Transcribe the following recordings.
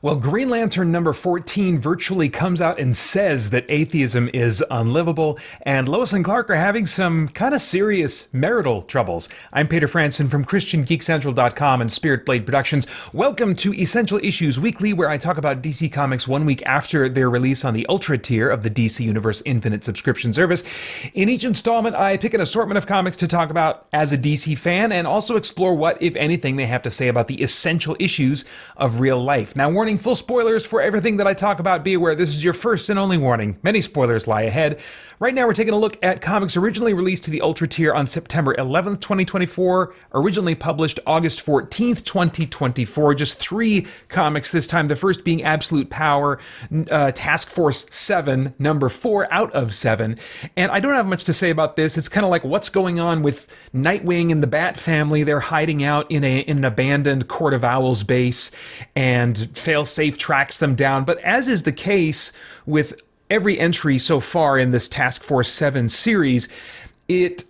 Well, Green Lantern number 14 virtually comes out and says that atheism is unlivable, and Lois and Clark are having some kind of serious marital troubles. I'm Peter Franson from christiangeekcentral.com and Spirit Blade Productions. Welcome to Essential Issues Weekly, where I talk about DC Comics 1 week after their release on the Ultra tier of the DC Universe Infinite subscription service. In each installment, I pick an assortment of comics to talk about as a DC fan, and also explore what, if anything, they have to say about the essential issues of real life. Now, warning, full spoilers for everything that I talk about. Be aware, this is your first and only warning. Many spoilers lie ahead. Right now, we're taking a look at comics originally released to the Ultra tier on September 11th, 2024, originally published August 14th, 2024. Just 3 comics this time. The first being Absolute Power, Task Force 7, number 4 out of 7. And I don't have much to say about this. It's kind of like what's going on with Nightwing and the Bat family. They're hiding out in an abandoned Court of Owls base, and Failsafe tracks them down. But as is the case with every entry so far in this Task Force 7 series, it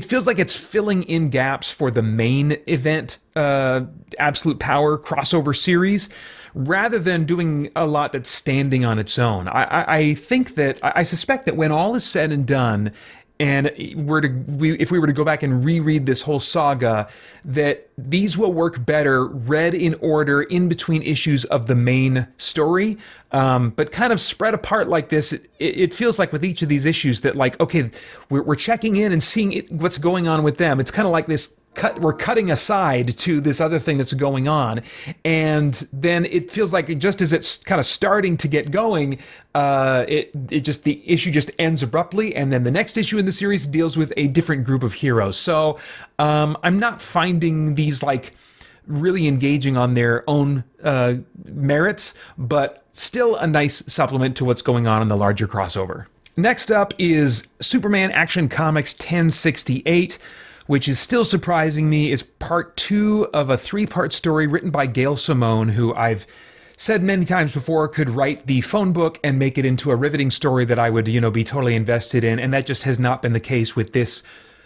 feels like it's filling in gaps for the main event, Absolute Power crossover series, rather than doing a lot that's standing on its own. I suspect that when all is said and done, and if we were to go back and reread this whole saga, that these will work better read in order in between issues of the main story, but kind of spread apart like this. It feels like with each of these issues that, like, okay, we're checking in and seeing what's going on with them. It's kind of like this we're cutting aside to this other thing that's going on, and then it feels like just as it's kind of starting to get going, the issue just ends abruptly, and then the next issue in the series deals with a different group of heroes. So I'm not finding these like really engaging on their own merits, but still a nice supplement to what's going on in the larger crossover. Next up is Superman Action Comics 1068, which is still surprising me. It's part 2 of a 3-part story written by Gail Simone, who I've said many times before could write the phone book and make it into a riveting story that I would, be totally invested in, and that just has not been the case with this.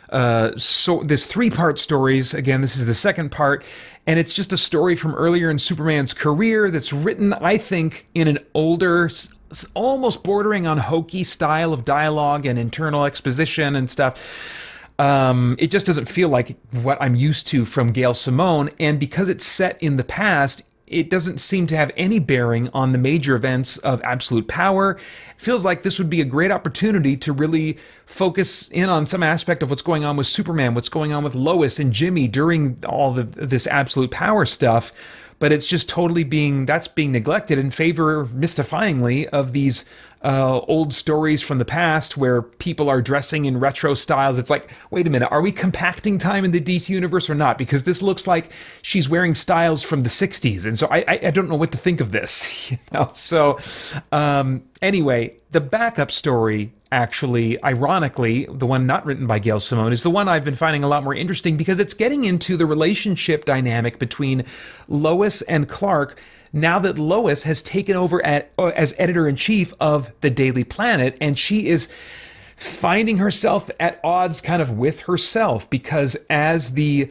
This 3-part stories. Again, this is the second part, and it's just a story from earlier in Superman's career that's written, I think, in an older, almost bordering on hokey style of dialogue and internal exposition and stuff. It just doesn't feel like what I'm used to from Gail Simone, and because it's set in the past, it doesn't seem to have any bearing on the major events of Absolute Power. It feels like this would be a great opportunity to really focus in on some aspect of what's going on with Superman, what's going on with Lois and Jimmy during all this Absolute Power stuff. But it's just totally being neglected in favor, mystifyingly, of these old stories from the past where people are dressing in retro styles. It's like, wait a minute, are we compacting time in the DC universe or not? Because this looks like she's wearing styles from the 60s. And so I don't know what to think of this. So anyway, the backup story, actually, ironically, the one not written by Gail Simone, is the one I've been finding a lot more interesting, because it's getting into the relationship dynamic between Lois and Clark now that Lois has taken over as editor-in-chief of the Daily Planet, and she is finding herself at odds kind of with herself, because as the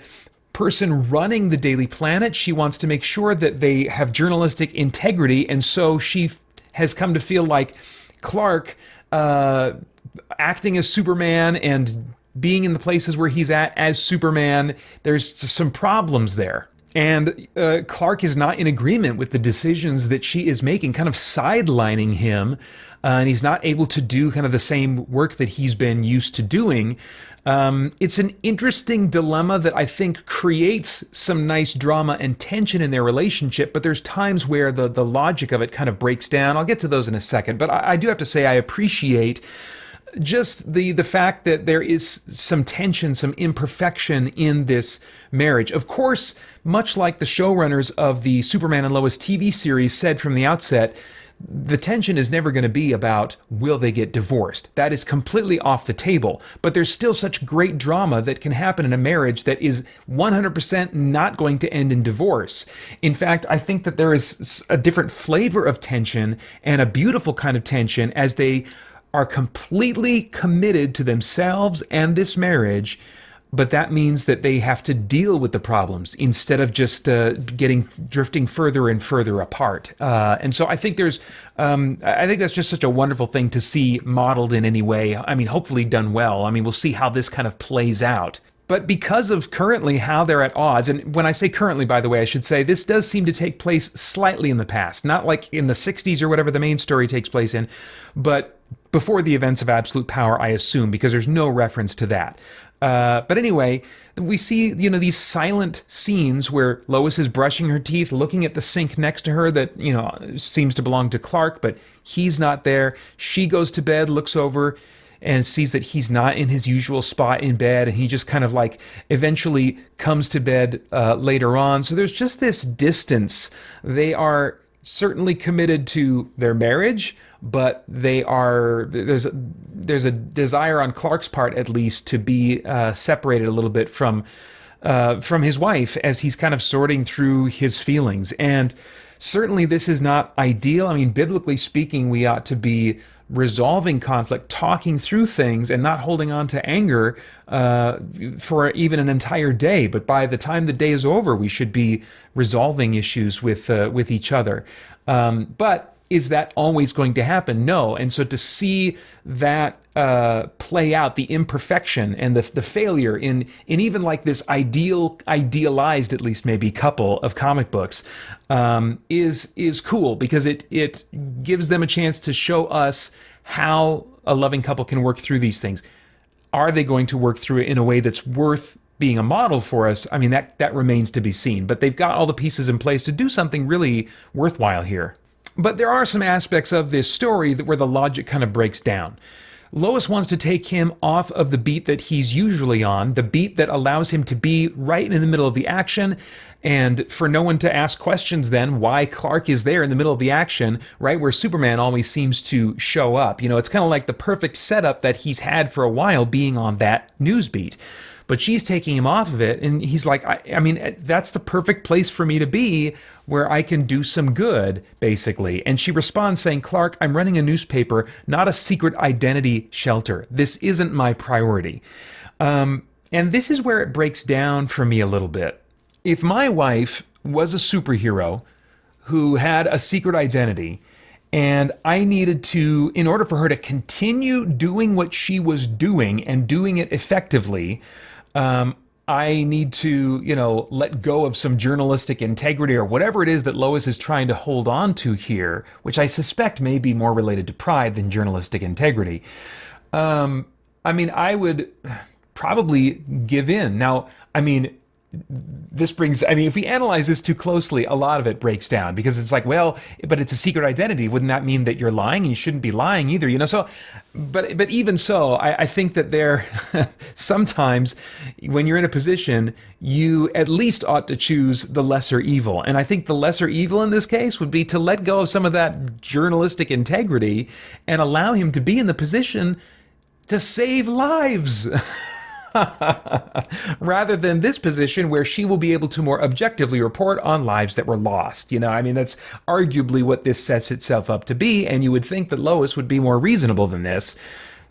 person running the Daily Planet, she wants to make sure that they have journalistic integrity, and so she has come to feel like Clark acting as Superman and being in the places where he's at as Superman, there's some problems there. And Clark is not in agreement with the decisions that she is making, kind of sidelining him, and he's not able to do kind of the same work that he's been used to doing. It's an interesting dilemma that I think creates some nice drama and tension in their relationship, but there's times where the logic of it kind of breaks down. I'll get to those in a second, but I do have to say I appreciate just the fact that there is some tension, some imperfection in this marriage. Of course, much like the showrunners of the Superman and Lois TV series said from the outset, the tension is never going to be about will they get divorced. That is completely off the table. But there's still such great drama that can happen in a marriage that is 100% not going to end in divorce. In fact, I think that there is a different flavor of tension, and a beautiful kind of tension, as they are completely committed to themselves and this marriage, but that means that they have to deal with the problems instead of just drifting further and further apart. And so I think I think that's just such a wonderful thing to see modeled in any way. I mean, hopefully done well. I mean, we'll see how this kind of plays out. But because of currently how they're at odds, and when I say currently, by the way, I should say this does seem to take place slightly in the past, not like in the 60s or whatever the main story takes place in, but before the events of Absolute Power, I assume, because there's no reference to that. But anyway, we see, these silent scenes where Lois is brushing her teeth, looking at the sink next to her that, seems to belong to Clark, but he's not there. She goes to bed, looks over, and sees that he's not in his usual spot in bed, and he just kind of eventually comes to bed later on. So there's just this distance. They are certainly committed to their marriage, but there's a desire on Clark's part, at least, to be separated a little bit from his wife as he's kind of sorting through his feelings. And certainly this is not ideal. I mean, biblically speaking, we ought to be resolving conflict, talking through things, and not holding on to anger for even an entire day. But by the time the day is over, we should be resolving issues with each other. But is that always going to happen? No. And so to see that play out, the imperfection and the failure in even this idealized, at least maybe, couple of comic books is cool, because it gives them a chance to show us how a loving couple can work through these things. Are they going to work through it in a way that's worth being a model for us? I mean, that remains to be seen. But they've got all the pieces in place to do something really worthwhile here. But there are some aspects of this story where the logic kind of breaks down. Lois wants to take him off of the beat that he's usually on, the beat that allows him to be right in the middle of the action, and for no one to ask questions then why Clark is there in the middle of the action, right where Superman always seems to show up. It's kind of like the perfect setup that he's had for a while, being on that news beat. But she's taking him off of it, and he's like, I mean, that's the perfect place for me to be, where I can do some good, basically. And she responds saying, Clark, I'm running a newspaper, not a secret identity shelter. This isn't my priority. And this is where it breaks down for me a little bit. If my wife was a superhero who had a secret identity, and I needed to, in order for her to continue doing what she was doing and doing it effectively, I need to, let go of some journalistic integrity or whatever it is that Lois is trying to hold on to here, which I suspect may be more related to pride than journalistic integrity. I mean, I would probably give in. Now, I mean, if we analyze this too closely, a lot of it breaks down, because it's like, well, but it's a secret identity. Wouldn't that mean that you're lying? And you shouldn't be lying either, So, but even so, I think that there, sometimes when you're in a position, you at least ought to choose the lesser evil. And I think the lesser evil in this case would be to let go of some of that journalistic integrity and allow him to be in the position to save lives. Rather than this position where she will be able to more objectively report on lives that were lost. I mean, that's arguably what this sets itself up to be, and you would think that Lois would be more reasonable than this.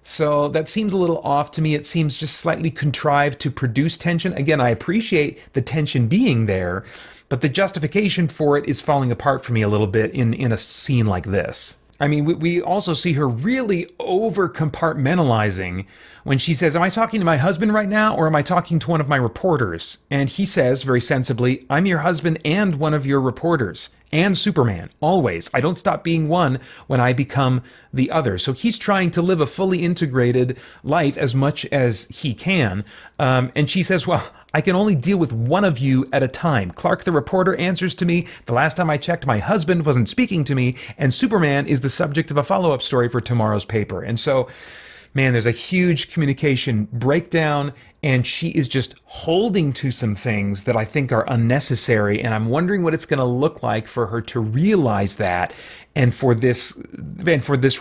So that seems a little off to me. It seems just slightly contrived to produce tension. Again, I appreciate the tension being there, but the justification for it is falling apart for me a little bit in a scene like this. I mean, we also see her really over-compartmentalizing when she says, am I talking to my husband right now, or am I talking to one of my reporters? And he says, very sensibly, I'm your husband and one of your reporters. And Superman, always. I don't stop being one when I become the other. So he's trying to live a fully integrated life as much as he can. And she says, well, I can only deal with one of you at a time. Clark, the reporter, answers to me. The last time I checked, my husband wasn't speaking to me. And Superman is the subject of a follow-up story for tomorrow's paper. And so, man, there's a huge communication breakdown, and she is just holding to some things that I think are unnecessary, and I'm wondering what it's going to look like for her to realize that, and for this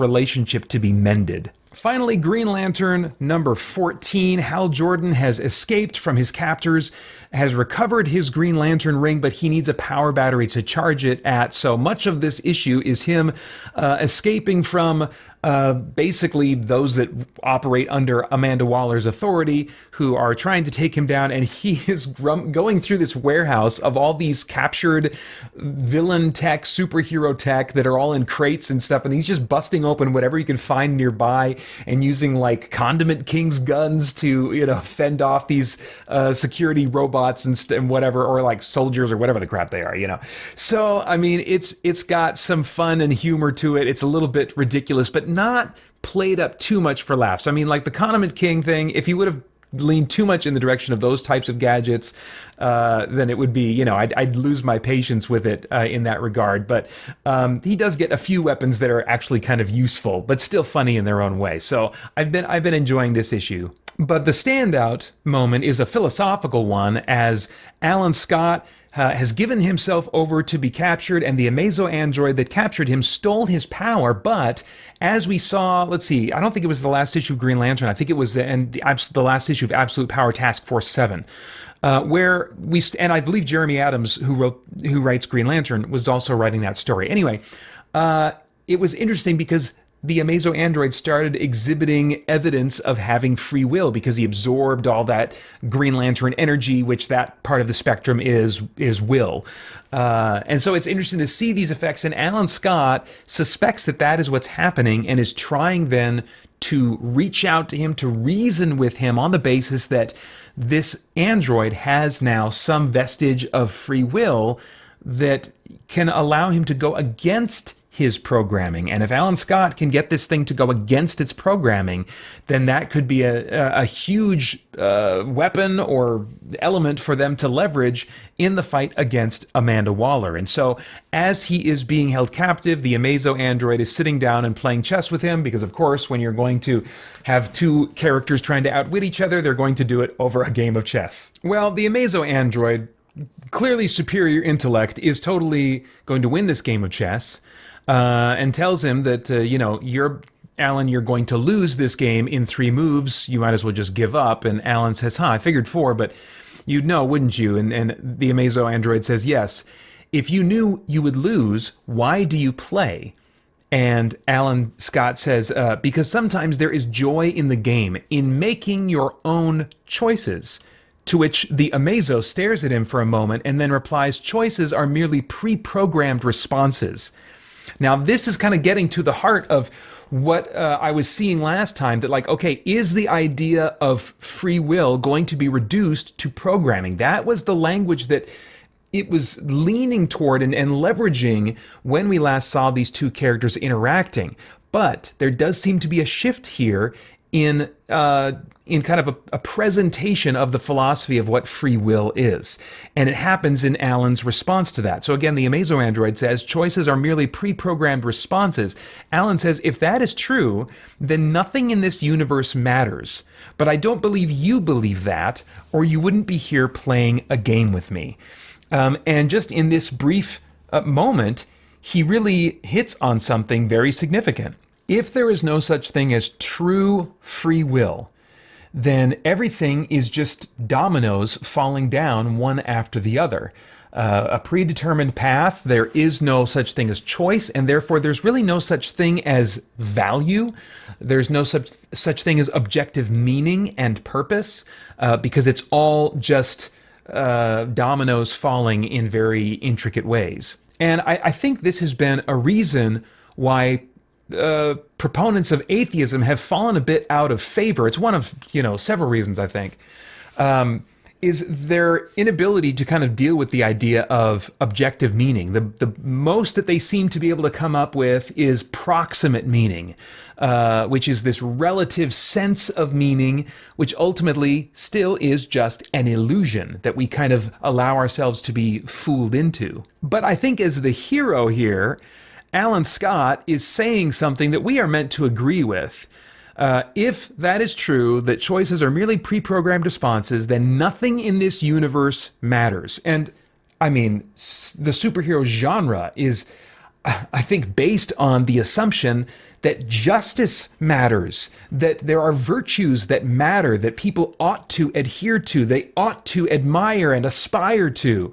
relationship to be mended. Finally, Green Lantern number 14. Hal Jordan has escaped from his captors, has recovered his Green Lantern ring, but he needs a power battery to charge it at. So much of this issue is him escaping from basically those that operate under Amanda Waller's authority, who are trying to take him down, and he is going through this warehouse of all these captured villain tech, superhero tech that are all in crates and stuff, and he's just busting open whatever he can find nearby and using like Condiment King's guns to, you know, fend off these security robots and whatever, or like soldiers or whatever the crap they are, you know. So I mean, it's got some fun and humor to it. It's a little bit ridiculous, but not played up too much for laughs. I mean, like the Condiment King thing, if you would have leaned too much in the direction of those types of gadgets, then it would be, you know, I'd lose my patience with it in that regard. But he does get a few weapons that are actually kind of useful, but still funny in their own way. So I've been enjoying this issue. But the standout moment is a philosophical one, as Alan Scott has given himself over to be captured, and the Amazo android that captured him stole his power. But as we saw, let's see, I don't think it was the last issue of Green Lantern. I think it was the last issue of Absolute Power Task Force 7. Where and I believe Jeremy Adams, who writes Green Lantern, was also writing that story. Anyway, it was interesting because the Amazo android started exhibiting evidence of having free will because he absorbed all that Green Lantern energy, which that part of the spectrum is will. And so it's interesting to see these effects, and Alan Scott suspects that is what's happening and is trying then to reach out to him, to reason with him on the basis that this android has now some vestige of free will that can allow him to go against his programming. And if Alan Scott can get this thing to go against its programming, then that could be a huge weapon or element for them to leverage in the fight against Amanda Waller. And so as he is being held captive, the Amazo android is sitting down and playing chess with him, because of course when you're going to have two characters trying to outwit each other, they're going to do it over a game of chess. Well, the Amazo android, clearly superior intellect, is totally going to win this game of chess. And tells him that, Alan, you're going to lose this game in 3 moves. You might as well just give up. And Alan says, I figured 4, but you'd know, wouldn't you? And the Amazo android says, yes. If you knew you would lose, why do you play? And Alan Scott says, because sometimes there is joy in the game, in making your own choices. To which the Amazo stares at him for a moment and then replies, choices are merely pre-programmed responses. Now, this is kind of getting to the heart of what I was seeing last time, that like, okay, is the idea of free will going to be reduced to programming? That was the language that it was leaning toward and leveraging when we last saw these two characters interacting. But there does seem to be a shift here in kind of a presentation of the philosophy of what free will is. And it happens in Alan's response to that. So again, the Amazo android says, choices are merely pre-programmed responses. Alan says, if that is true, then nothing in this universe matters. But I don't believe you believe that, or you wouldn't be here playing a game with me. And just in this brief moment, he really hits on something very significant. If there is no such thing as true free will, then everything is just dominoes falling down one after the other. A predetermined path, there is no such thing as choice, and therefore there's really no such thing as value. There's no such thing as objective meaning and purpose, because it's all just dominoes falling in very intricate ways. And I think this has been a reason why proponents of atheism have fallen a bit out of favor. It's one of, several reasons, I think, is their inability to kind of deal with the idea of objective meaning. The most that they seem to be able to come up with is proximate meaning, which is this relative sense of meaning, which ultimately still is just an illusion that we kind of allow ourselves to be fooled into. But I think as the hero here, Alan Scott is saying something that we are meant to agree with. If that is true, that choices are merely pre-programmed responses, then nothing in this universe matters. And, I mean, the superhero genre is I think based on the assumption that justice matters, that there are virtues that matter, that people ought to adhere to, they ought to admire and aspire to.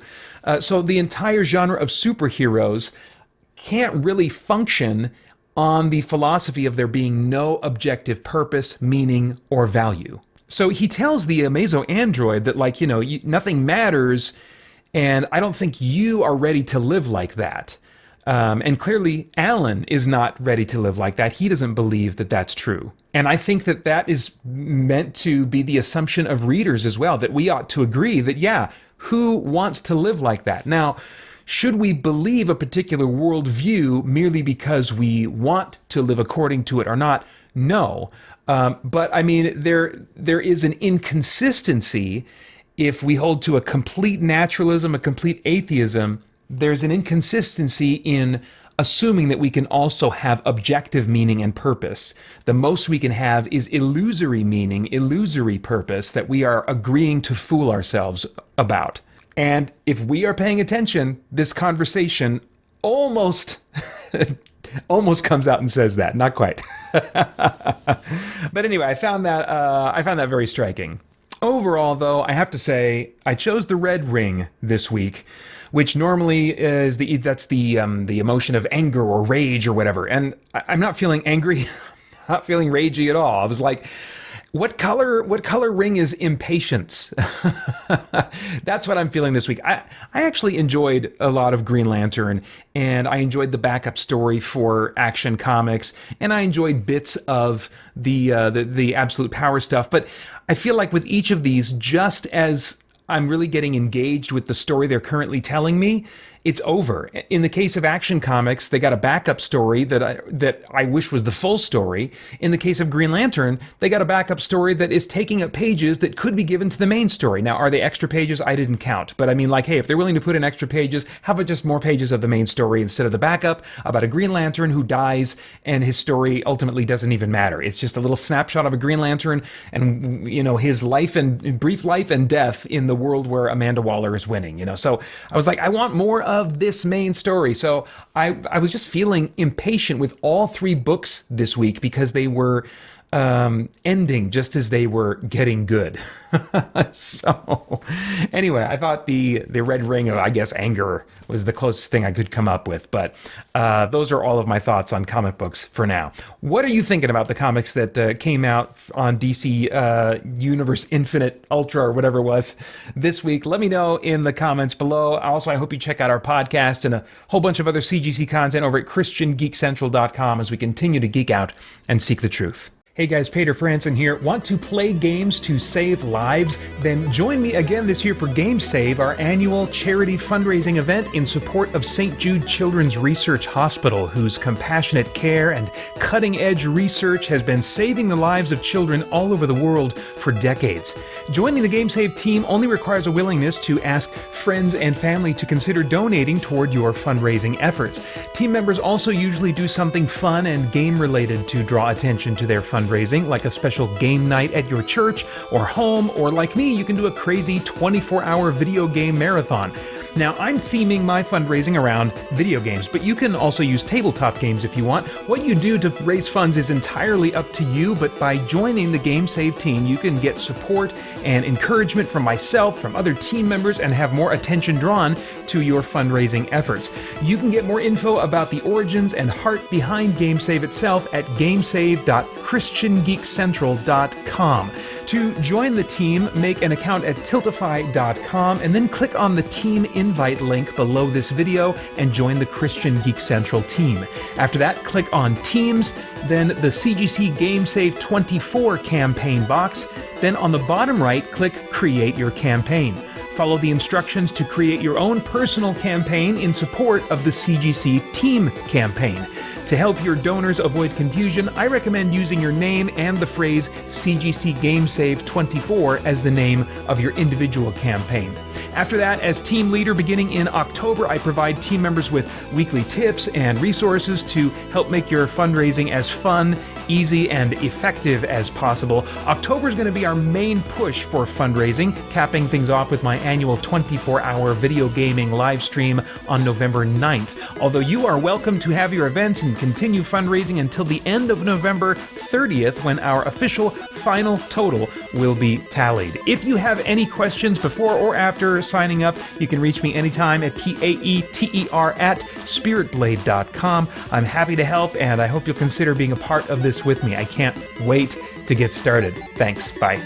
So the entire genre of superheroes can't really function on the philosophy of there being no objective purpose, meaning, or value. So he tells the Amazo android that, like, nothing matters, and I don't think you are ready to live like that. And clearly, Alan is not ready to live like that. He doesn't believe that that's true. And I think that that is meant to be the assumption of readers as well, that we ought to agree that, yeah, who wants to live like that? Now, should we believe a particular worldview merely because we want to live according to it or not? No. But I mean, there is an inconsistency if we hold to a complete naturalism, a complete atheism. There's an inconsistency in assuming that we can also have objective meaning and purpose. The most we can have is illusory meaning, illusory purpose that we are agreeing to fool ourselves about. And if we are paying attention, this conversation almost comes out and says that. Not quite. But anyway, I found that very striking. Overall, though, I have to say I chose the red ring this week, which normally is the emotion of anger or rage or whatever. And I'm not feeling angry, not feeling ragey at all. I was like, what color ring is impatience? That's what I'm feeling this week. I actually enjoyed a lot of Green Lantern, and I enjoyed the backup story for Action Comics, and I enjoyed bits of the Absolute Power stuff. But I feel like with each of these, just as I'm really getting engaged with the story they're currently telling me, it's over. In the case of Action Comics, they got a backup story that I wish was the full story. In the case of Green Lantern, they got a backup story that is taking up pages that could be given to the main story. Now, are they extra pages? I didn't count. But I mean, like, hey, if they're willing to put in extra pages, how about just more pages of the main story instead of the backup about a Green Lantern who dies and his story ultimately doesn't even matter. It's just a little snapshot of a Green Lantern and, his life and brief life and death in the world where Amanda Waller is winning, So I was like, I want more of this main story. So I was just feeling impatient with all three books this week because they were ending just as they were getting good. So anyway, I thought the red ring of, I guess, anger was the closest thing I could come up with. But those are all of my thoughts on comic books for now. What are you thinking about the comics that came out on DC Universe Infinite Ultra or whatever it was this week? Let me know in the comments below. Also, I hope you check out our podcast and a whole bunch of other CGC content over at christiangeekcentral.com as we continue to geek out and seek the truth. Hey guys, Peter Franson here. Want to play games to save lives? Then join me again this year for Game Save, our annual charity fundraising event in support of St. Jude Children's Research Hospital, whose compassionate care and cutting-edge research has been saving the lives of children all over the world for decades. Joining the Game Save team only requires a willingness to ask friends and family to consider donating toward your fundraising efforts. Team members also usually do something fun and game-related to draw attention to their fundraising, like a special game night at your church or home, or like me, you can do a crazy 24-hour video game marathon. Now, I'm theming my fundraising around video games, but you can also use tabletop games if you want. What you do to raise funds is entirely up to you, but by joining the Game Save team, you can get support and encouragement from myself, from other team members, and have more attention drawn to your fundraising efforts. You can get more info about the origins and heart behind Game Save itself at gamesave.christiangeekcentral.com. To join the team, make an account at tiltify.com and then click on the team invite link below this video and join the Christian Geek Central team. After that, click on Teams, then the CGC Game Save 24 campaign box, then on the bottom right, click Create Your Campaign. Follow the instructions to create your own personal campaign in support of the CGC Team campaign. To help your donors avoid confusion, I recommend using your name and the phrase CGC Game Save 24 as the name of your individual campaign. After that, as team leader beginning in October, I provide team members with weekly tips and resources to help make your fundraising as fun, easy, and effective as possible. October is going to be our main push for fundraising, capping things off with my annual 24-hour video gaming live stream on November 9th. Although you are welcome to have your events and continue fundraising until the end of November 30th, when our official final total will be tallied. If you have any questions before or after signing up, you can reach me anytime at paeter@spiritblade.com. I'm happy to help, and I hope you'll consider being a part of this with me. I can't wait to get started. Thanks. Bye.